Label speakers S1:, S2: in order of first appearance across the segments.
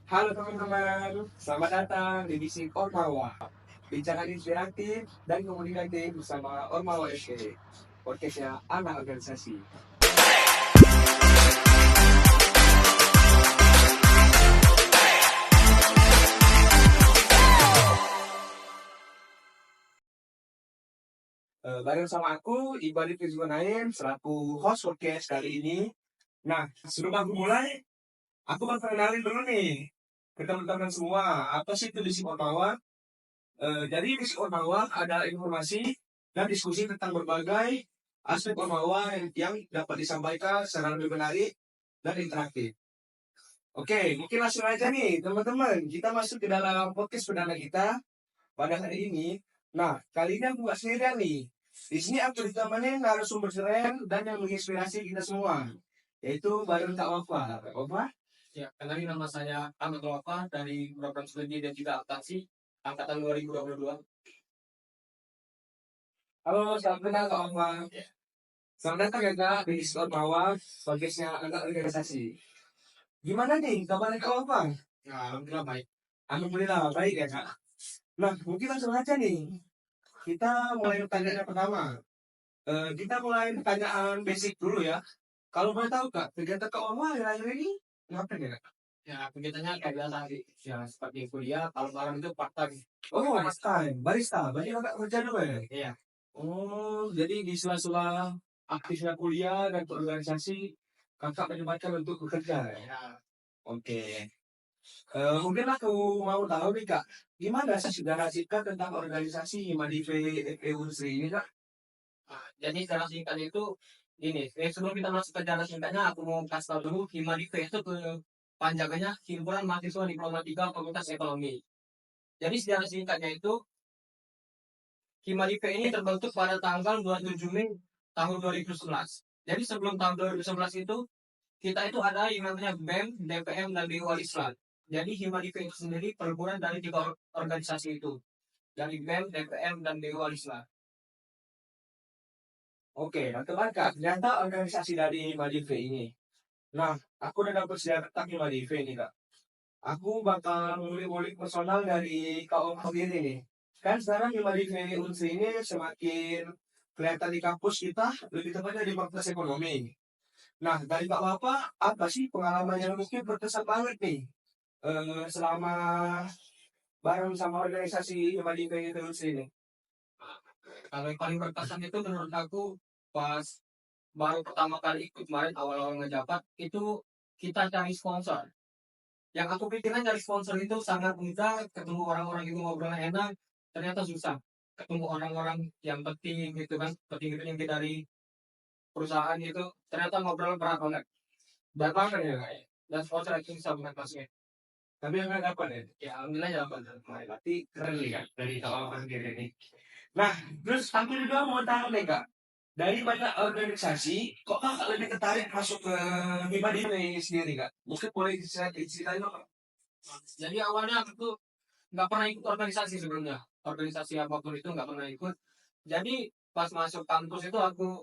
S1: Halo teman-teman, selamat datang di Misi Ormawa. Bincang inspiratif dan komunikatif bersama Ormawa SK. Podcastnya anak organisasi. Bareng sama aku, Ibadi Fizgunaim, selaku host podcast kali ini. Nah, sebelum aku mulai, aku mau kenalin dulu nih ke teman-teman semua. Apa sih itu Misi Ormawa? Jadi Misi Ormawa adalah informasi dan diskusi tentang berbagai aspek Ormawa yang dapat disampaikan secara lebih menarik dan interaktif. Oke, mungkin langsung aja nih teman-teman. Kita masuk ke dalam podcast perdana kita pada hari ini. Nah, kali ini aku gak sendirian nih. Di sini aku ditemani narasumber keren dan yang menginspirasi kita semua. Yaitu bareng Kak Wafa. Kak Wafa?
S2: Ya, kenalin nama saya Ahmad Wafa dari program studi dan juga akuntansi angkatan 2022.
S1: Halo, selamat kenal Kak Wafa. Selamat datang ya Kak di Discord Mawar, podcastnya anak organisasi. Gimana nih kabarnya Kak Wafa?
S2: Nah, alhamdulillah baik.
S1: Alhamdulillah, baik ya Kak. Nah, mungkin langsung aja nih. Kita mulai pertanyaan yang pertama. Kita mulai pertanyaan basic dulu ya. Kalau boleh tahu Kak, kegiatan Kak Wafa akhir-akhir ini ngapain ya Kak?
S2: Ya, kegiatannya kayak biasa sih. Ya, seperti kuliah, kalau malam itu part time.
S1: Oh, barista. Berarti Kakak kerja dulu ya?
S2: Iya.
S1: Oh, jadi di sela-sela aktifnya kuliah dan organisasi, Kakak menyempatkan untuk bekerja ya?
S2: Ya.
S1: Oke. Mungkin aku mau tahu nih Kak, gimana sih sejarah singkat tentang organisasi Madive Unsri ini Kak?
S2: Nah, jadi secara singkat itu ini, sebelum kita masuk ke secara singkatnya, aku mau kasih tahu dulu Himadive itu panjangannya Himpunan Mahasiswa Diplomatika Fakultas Ekonomi. Jadi sejarah singkatnya itu Himadive ini terbentuk pada tanggal 27 Mei tahun 2011. Jadi sebelum tahun 2011 itu kita itu ada yang namanya BEM, DPM, dan Dewan Islam. Jadi Himadive itu sendiri perhimpunan dari tiga organisasi itu. Dari BEM, DPM, dan Dewan Islam.
S1: Oke, teman Kak, ternyata organisasi dari Madive ini. Nah, aku udah dapat sejarah tentang Madive ini Kak. Aku bakal ngulik-ngulik personal dari Kak Om sendiri nih. Kan sekarang Madive Unsri ini semakin kelihatan di kampus kita, lebih tepatnya di fakultas ekonomi. Nah, dari Kak Bapak, apa sih pengalaman yang mungkin berkesan banget nih selama bareng sama organisasi Madive Unsri ini?
S2: Kalau yang paling berkesan itu menurut aku pas baru pertama kali ikut kemarin awal-awal ngejabat itu kita cari sponsor. Yang aku pikirkan cari sponsor itu sangat mudah, ketemu orang-orang itu ngobrolnya enak, ternyata susah. Ketemu orang-orang yang penting gitu kan, penting-penting dari perusahaan itu, ternyata ngobrol berat banget. Dan
S1: Berapa ya Kak?
S2: dan sponsor itu bisa mengatasinya.
S1: Tapi yang nggak dapat ya?
S2: Ya, alhamdulillah ya Pak.
S1: Nah, berarti keren nih Kak, dari Kak Bapak sendiri nih. Nah, terus aku juga mau tahu nih Kak, dari banyak organisasi, kok kakak lebih tertarik masuk ke Madive ini sendiri Kak? Mungkin boleh diceritain dong Kak?
S2: Jadi awalnya aku tuh nggak pernah ikut organisasi sebelumnya. Organisasi apapun itu nggak pernah ikut. Jadi pas masuk kampus itu aku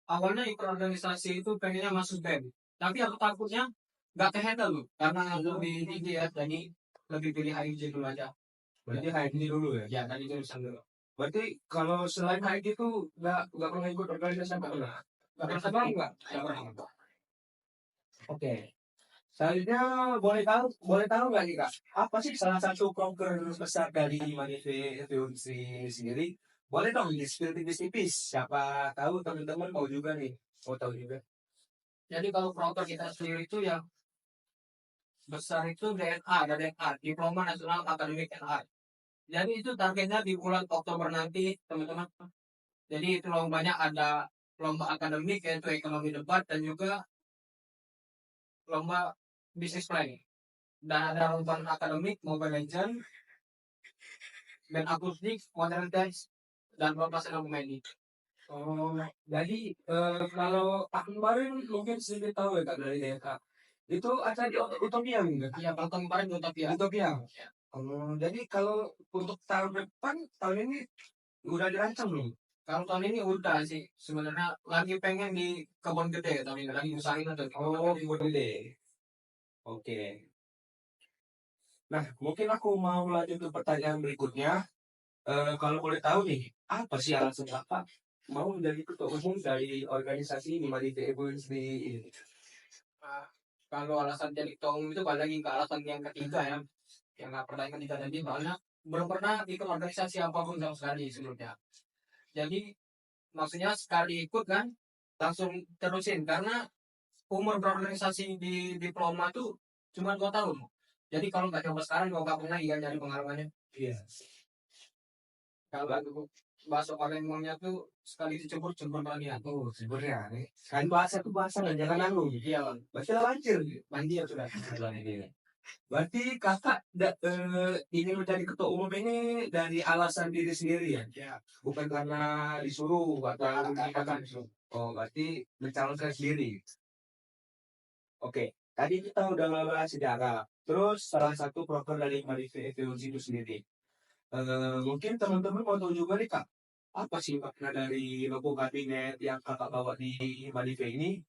S2: awalnya ikut organisasi itu pengennya masuk BEM. Tapi aku takutnya nggak kehandle loh. Karena lebih tinggi ya. Jadi lebih pilih HIJ dulu aja.
S1: Berarti HMD dulu ya?
S2: Ya, dari jurusan dulu.
S1: Berarti kalau selain HMD itu nggak pernah ikut organisasi apa enggak? Nggak pernah
S2: Tapi
S1: tahu nggak?
S2: nggak pernah.
S1: Oke. Selanjutnya boleh tahu nggak nih Kak? Apa sih salah satu program besar dari Madive Evolusi sendiri? Boleh dong di-spill tipis-tipis. Siapa tahu teman-teman mau juga nih. Mau tahu juga.
S2: Jadi kalau proker kita sendiri itu yang besar itu DNA, ada DNA, Diploma Nasional Akademik NA. Jadi itu targetnya di bulan Oktober nanti, teman-teman. Jadi itu lombanya ada lomba akademik yaitu ekonomi debat dan juga lomba bisnis plan. Dan ada lomba akademik Mobile Legends dan akustik modern dance dan lomba senam komedi.
S1: Oh, jadi kalau aku kemarin mungkin sedikit tahu ya Kak dari Kak. Itu acara di Utopia enggak?
S2: Iya, kalau tahun kemarin Utopia.
S1: Utopia. Oh, jadi kalau untuk tahun depan, tahun ini udah dirancang belum?
S2: Kalau tahun ini udah sih sebenarnya lagi pengen di kebun gede tahun ini lagi usahain aja.
S1: Oh, gede. Oke. Nah, mungkin aku mau lanjut ke pertanyaan berikutnya. Kalau boleh tahu nih, apa sih alasan Kakak mau menjadi ketua umum dari organisasi Humanity Events di ini?
S2: Ah, kalau alasan jadi ketua umum itu balik lagi ke alasan yang ketiga ya, yang nggak pernah yang ketiga tadi, soalnya belum pernah ikut organisasi apapun sama sekali sebelumnya. Jadi maksudnya sekali ikut kan langsung terusin, karena umur berorganisasi di diploma tuh cuma 2 tahun. Jadi kalau nggak coba sekarang juga nggak pernah iya nyari pengalamannya.
S1: Iya.
S2: Kalau aku bahasa Palembangnya tuh sekali dicebur jembur lagi ya.
S1: Oh, sebenarnya nih. Kan bahasa tuh bahasa nggak jangan anu.
S2: Iya bang,
S1: Berarti lanjut.
S2: banjir sudah.
S1: Berarti kakak ingin menjadi ketua umum ini dari alasan diri sendiri ya?
S2: Ya,
S1: Bukan karena disuruh atau
S2: kakak
S1: gimana? Oh, berarti mencalonkan sendiri. Oke, tadi kita udah ngebahas sejarah. Terus salah satu proker dari Marife Evolusi itu sendiri. Mungkin teman-teman mau tahu juga nih kak, apa sih makna dari logo kabinet yang kakak bawa di Marife ini?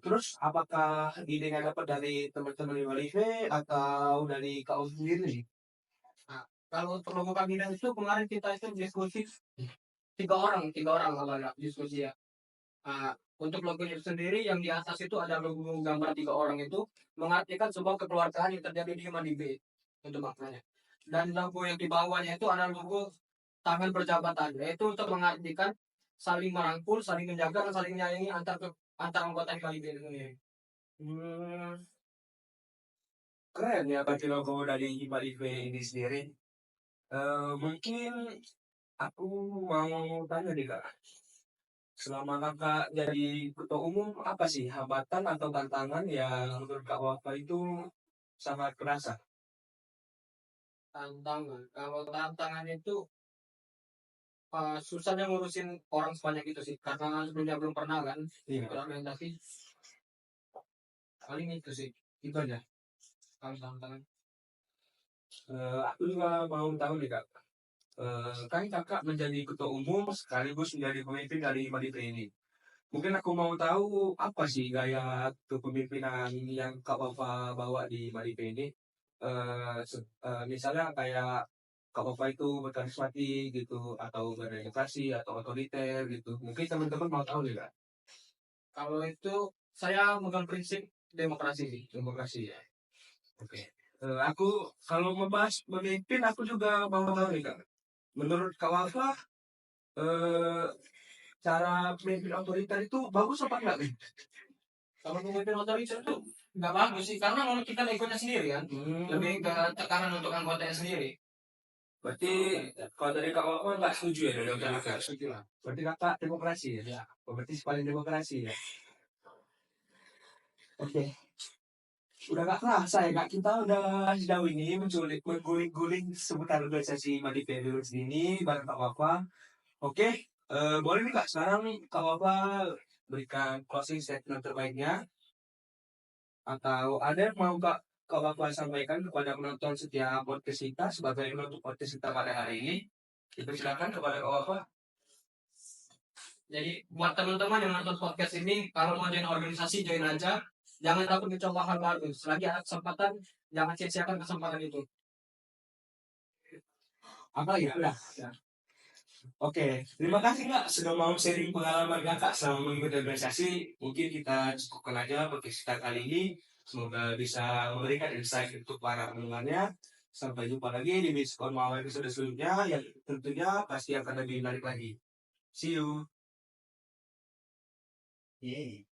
S1: Terus apakah idenya dapat dari teman-teman di Marife atau dari kau sendiri nih?
S2: Nah, kalau untuk logo kabinet itu kemarin kita itu diskusi tiga orang kalau ada diskusi ya. Nah, untuk logo itu sendiri yang di atas itu ada logo gambar tiga orang itu mengartikan sebuah kekeluargaan yang terjadi di MADB itu maknanya. Dan logo yang di bawahnya itu ada logo tangan berjabatan, yaitu untuk mengartikan saling merangkul, saling menjaga, dan saling menyayangi antar anggota di MADB itu sendiri.
S1: Hmm, keren ya berarti logo dari Marife ini sendiri. Mungkin aku mau tanya nih kak, selama kakak jadi ketua umum, apa sih hambatan atau tantangan yang menurut kak Wafa itu sangat kerasa?
S2: Tantangan, kalau tantangan itu susahnya ngurusin orang sebanyak itu sih, karena sebelumnya belum pernah kan
S1: Iya.
S2: berorientasi. Paling itu sih, itu aja kalau tantangan.
S1: Aku juga mau tahu nih kak, kan kakak menjadi ketua umum sekaligus menjadi pemimpin dari Madita ini. Mungkin aku mau tahu apa sih gaya kepemimpinan yang Kak Wafa bawa di Madita ini. Misalnya kayak Kak Wafa itu berkarismatik gitu, atau berdemokrasi, atau otoriter gitu. Mungkin teman-teman mau tahu nih kak.
S2: Kalau itu saya megang prinsip demokrasi sih.
S1: Demokrasi ya. Oke. Aku kalau membahas pemimpin, aku juga mau tahu nih kak. Menurut Kak Wafa, eh, cara pemimpin otoriter itu bagus apa enggak nih?
S2: Kalau pemimpin otoriter itu nggak bagus sih, karena kalau kita ikutnya sendiri kan, lebih ke tekanan untuk anggotanya sendiri.
S1: Berarti kalau dari Kak Wafa nggak setuju ya dari otoriter?
S2: Setuju lah.
S1: Berarti kakak demokrasi ya?
S2: Ya.
S1: Oh, berarti paling demokrasi ya? Oke. Udah gak kerasa ya kak, kita udah sejauh ini mengguling-guling seputar organisasi Madipedulus ini bareng Kak Wafa. Oke, boleh nih kak, sekarang Kak Wafa berikan closing statement terbaiknya. Atau ada yang mau Kak Wafa sampaikan kepada penonton setiap podcast kita sebagai penutup podcast kita pada hari ini. Dipersilakan kepada Kak Wafa.
S2: Jadi buat teman-teman yang nonton podcast ini, kalau mau join organisasi join aja. Jangan takut mencoba hal baru. Selagi ada kesempatan, jangan sia-siakan kesempatan itu.
S1: Apa ya? Udah. Oke, terima kasih Kak sudah mau sharing pengalaman Kakak selama mengikuti organisasi. Mungkin kita cukupkan aja podcast kita kali ini. Semoga bisa memberikan insight untuk para pendengarnya. Sampai jumpa lagi di Miskon Mawar episode selanjutnya yang tentunya pasti akan lebih menarik lagi. See you. Yeay.